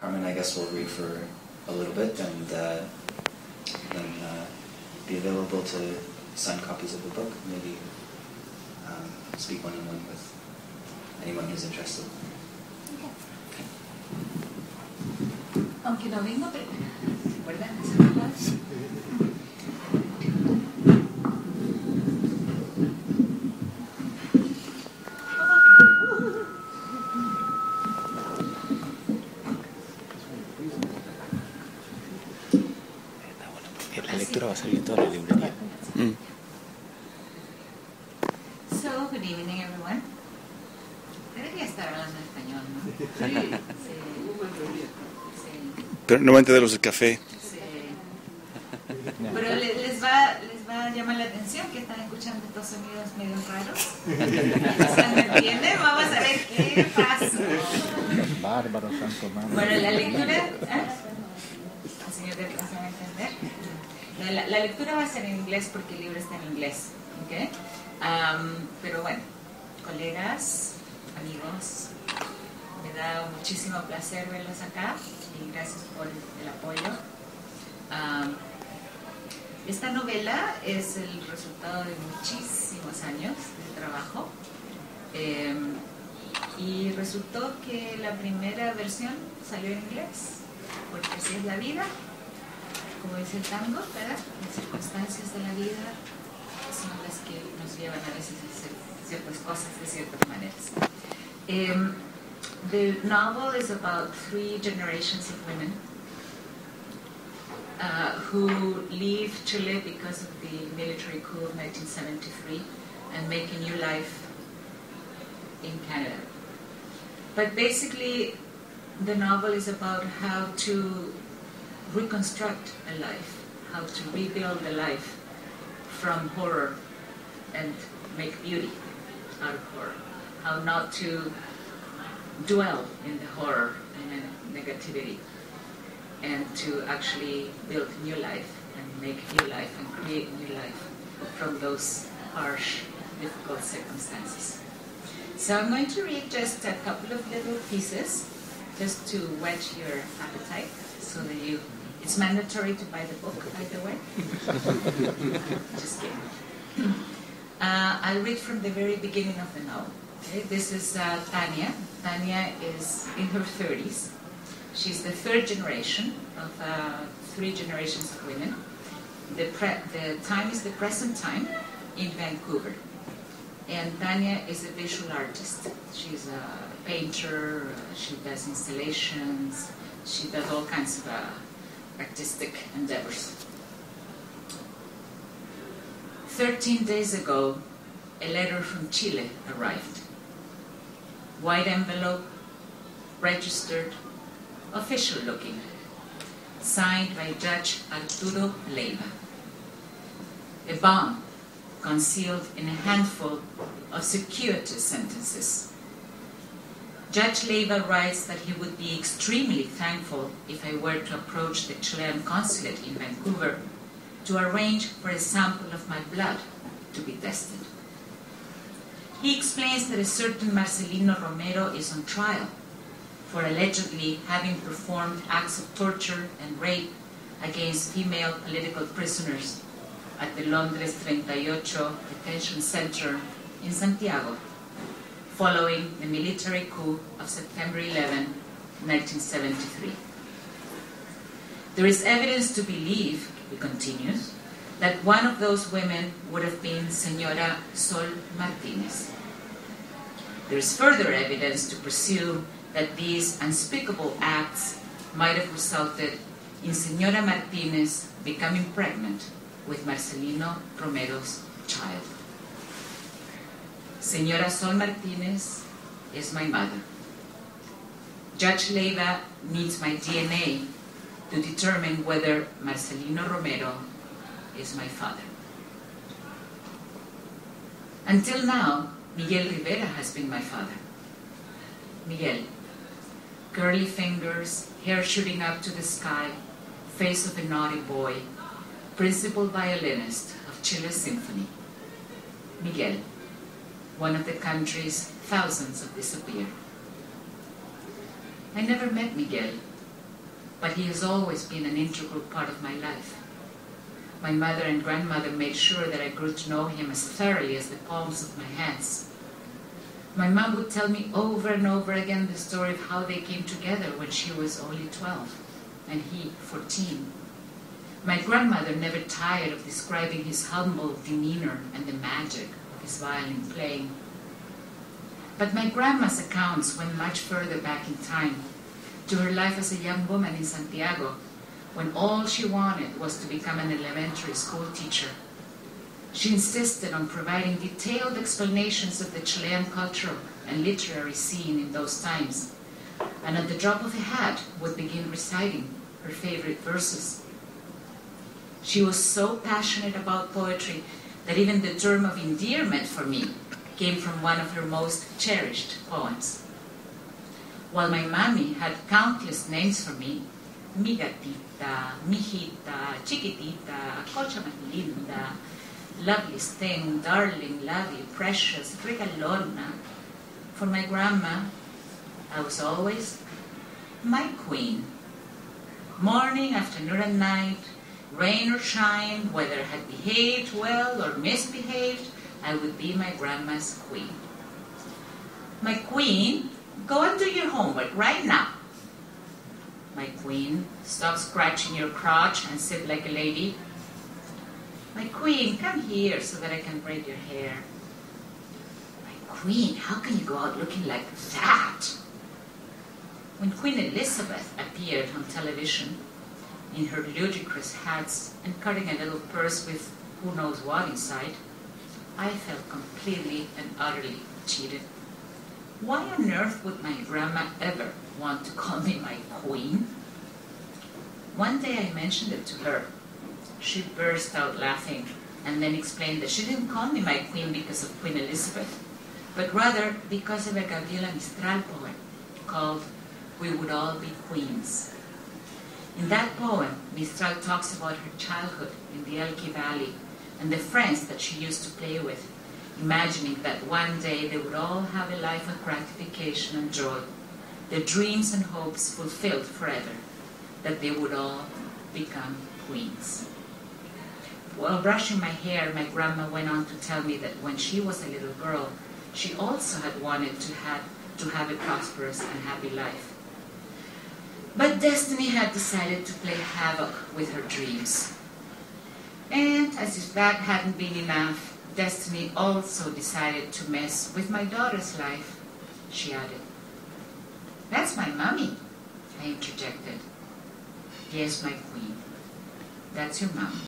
Carmen, I guess, will read for a little bit and then be available to sign copies of the book, maybe speak one-on-one with anyone who's interested. Okay. Aunque no vengo, pero ¿recuerdan esas palabras? La lectura va a salir en toda la librería. So, good evening, everyone. Debería estar hablando español, ¿no? Sí. Pero no va a entender los del café. Sí. Pero les va a llamar la atención que están escuchando estos sonidos medio raros. ¿Se me entiende? Vamos a ver qué pasa. Bárbaro, santo madre. Bueno, la lectura... El señor de se va a entender. La lectura va a ser en inglés porque el libro está en inglés. ¿Okay? Pero bueno, colegas, amigos, me da muchísimo placer verlos acá y gracias por el apoyo. Esta novela es el resultado de muchísimos años de trabajo y resultó que la primera versión salió en inglés, porque así es la vida, como dice el tango, ¿verdad? Las circunstancias de la vida son las que nos llevan a veces a hacer ciertas cosas de ciertas maneras. The novel is about 3 generations of women who leave Chile because of the military coup of 1973 and make a new life in Canada. But basically, the novel is about how to reconstruct a life, how to rebuild a life from horror and make beauty out of horror, how not to dwell in the horror and negativity, and to actually build new life and make new life and create new life from those harsh, difficult circumstances. So I'm going to read just a couple of little pieces just to whet your appetite so that it's mandatory to buy the book, by the way. Just kidding. I'll read from the very beginning of the novel. Okay? This is Tania. Tania is in her 30s. She's the 3rd generation of 3 generations of women. The time is the present time in Vancouver. And Tania is a visual artist. She's a painter, she does installations, she does all kinds of artistic endeavors. 13 days ago, a letter from Chile arrived. White envelope, registered, official looking, signed by Judge Arturo Leiva. A bomb concealed in a handful of circuitous sentences. Judge Leiva writes that he would be extremely thankful if I were to approach the Chilean consulate in Vancouver to arrange for a sample of my blood to be tested. He explains that a certain Marcelino Romero is on trial for allegedly having performed acts of torture and rape against female political prisoners at the Londres 38 detention center in Santiago, following the military coup of September 11, 1973. There is evidence to believe, he continues, that one of those women would have been Señora Sol Martínez. There is further evidence to presume that these unspeakable acts might have resulted in Señora Martínez becoming pregnant with Marcelino Romero's child. Señora Sol Martínez is my mother. Judge Leiva needs my DNA to determine whether Marcelino Romero is my father. Until now, Miguel Rivera has been my father. Miguel, curly fingers, hair shooting up to the sky, face of a naughty boy, principal violinist of Chile's symphony. Miguel, one of the country's thousands of disappeared. I never met Miguel, but he has always been an integral part of my life. My mother and grandmother made sure that I grew to know him as thoroughly as the palms of my hands. My mom would tell me over and over again the story of how they came together when she was only 12 and he 14. My grandmother never tired of describing his humble demeanor and the magic of his violin playing. But my grandma's accounts went much further back in time, to her life as a young woman in Santiago, when all she wanted was to become an elementary school teacher. She insisted on providing detailed explanations of the Chilean cultural and literary scene in those times, and at the drop of a hat would begin reciting her favorite verses. She was so passionate about poetry that even the term of endearment for me came from one of her most cherished poems. While my mommy had countless names for me, mi gatita, mijita, chiquitita, cocha más linda, loveliest thing, darling, lovely, precious, regalona. For my grandma, I was always my queen. Morning, afternoon, and night, rain or shine, whether I had behaved well or misbehaved, I would be my grandma's queen. My queen, go and do your homework right now. My queen, stop scratching your crotch and sit like a lady. My queen, come here so that I can braid your hair. My queen, how can you go out looking like that? When Queen Elizabeth appeared on television, in her ludicrous hats and carrying a little purse with who knows what inside, I felt completely and utterly cheated. Why on earth would my grandma ever want to call me my queen? One day I mentioned it to her. She burst out laughing and then explained that she didn't call me my queen because of Queen Elizabeth, but rather because of a Gabriela Mistral poem called We Would All Be Queens. In that poem, Mistral talks about her childhood in the Elqui Valley and the friends that she used to play with, imagining that one day they would all have a life of gratification and joy, their dreams and hopes fulfilled forever, that they would all become queens. While brushing my hair, my grandma went on to tell me that when she was a little girl, she also had wanted to have a prosperous and happy life. But destiny had decided to play havoc with her dreams. And as if that hadn't been enough, destiny also decided to mess with my daughter's life, she added. That's my mommy, I interjected. Yes, my queen. That's your mom.